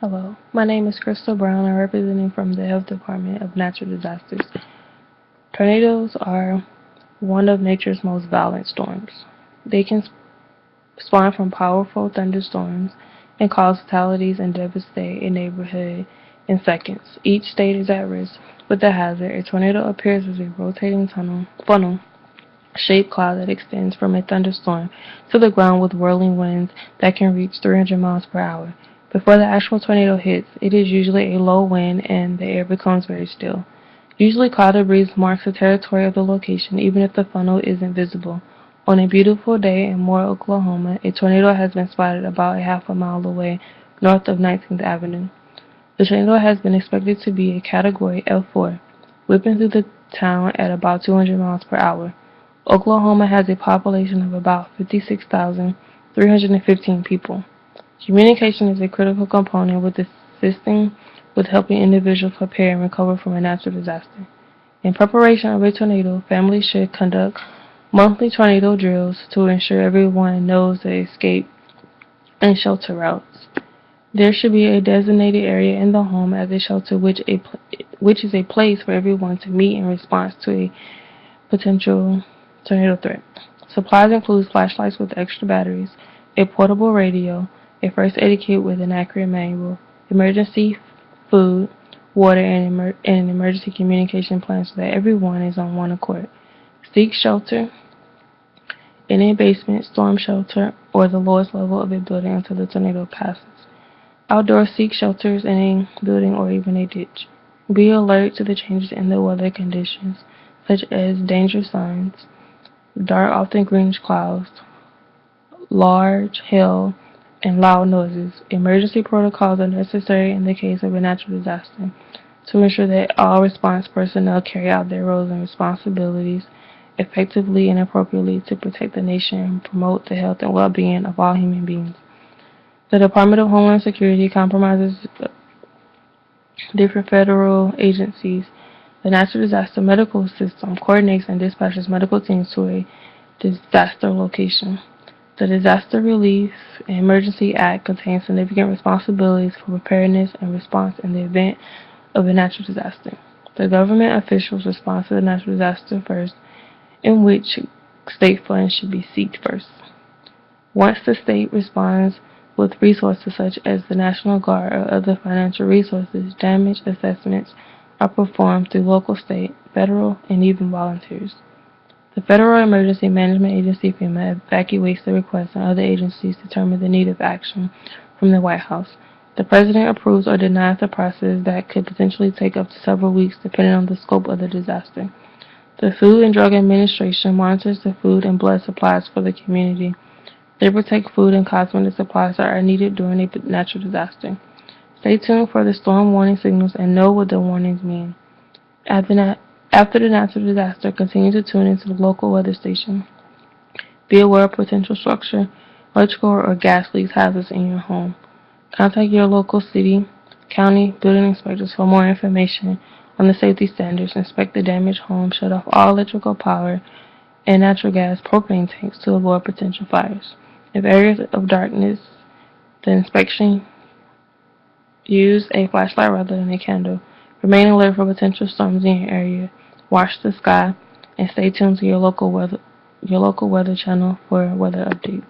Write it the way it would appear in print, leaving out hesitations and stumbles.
Hello, my name is Crystal Brown. I'm representing from the Health Department of Natural Disasters. Tornadoes are one of nature's most violent storms. They can spawn from powerful thunderstorms and cause fatalities and devastate a neighborhood in seconds. Each state is at risk with the hazard. A tornado appears as a rotating funnel shaped cloud that extends from a thunderstorm to the ground with whirling winds that can reach 300 miles per hour. Before the actual tornado hits, it is usually a low wind and the air becomes very still. Usually cloud breeze marks the territory of the location even if the funnel isn't visible. On a beautiful day in Moore, Oklahoma, a tornado has been spotted about a half a mile away north of 19th Avenue. The tornado has been expected to be a Category F4, whipping through the town at about 200 miles per hour. Oklahoma has a population of about 56,315 people. Communication is a critical component with assisting with helping individuals prepare and recover from a natural disaster. In preparation of a tornado, families should conduct monthly tornado drills to ensure everyone knows the escape and shelter routes. There should be a designated area in the home as a shelter which is a place for everyone to meet in response to a potential tornado threat. Supplies include flashlights with extra batteries, a portable radio, a first aid kit with an accurate manual, emergency food, water, and an emergency communication plan so that everyone is on one accord. Seek shelter in a basement, storm shelter, or the lowest level of a building until the tornado passes. Outdoors, seek shelters in a building or even a ditch. Be alert to the changes in the weather conditions, such as danger signs, dark, often greenish clouds, large hail, and loud noises. Emergency protocols are necessary in the case of a natural disaster to ensure that all response personnel carry out their roles and responsibilities effectively and appropriately to protect the nation and promote the health and well-being of all human beings. The Department of Homeland Security comprises different federal agencies. The Natural Disaster Medical System coordinates and dispatches medical teams to a disaster location. The Disaster Relief and Emergency Act contains significant responsibilities for preparedness and response in the event of a natural disaster. The government officials respond to the natural disaster first, in which state funds should be sought first. Once the state responds with resources such as the National Guard or other financial resources, damage assessments are performed through local, state, federal, and even volunteers. The Federal Emergency Management Agency FEMA evaluates the requests, and other agencies determine the need of action from the White House. The President approves or denies the process that could potentially take up to several weeks depending on the scope of the disaster. The Food and Drug Administration monitors the food and blood supplies for the community. They protect food and cosmetic supplies that are needed during a natural disaster. Stay tuned for the storm warning signals and know what the warnings mean. After the natural disaster, continue to tune into the local weather station. Be aware of potential structure, electrical, or gas leaks hazards in your home. Contact your local city, county, building inspectors for more information on the safety standards. Inspect the damaged home, shut off all electrical power and natural gas propane tanks to avoid potential fires. If areas of darkness, the inspection use a flashlight rather than a candle. Remain alert for potential storms in your area. Watch the sky and stay tuned to your local weather channel for weather updates.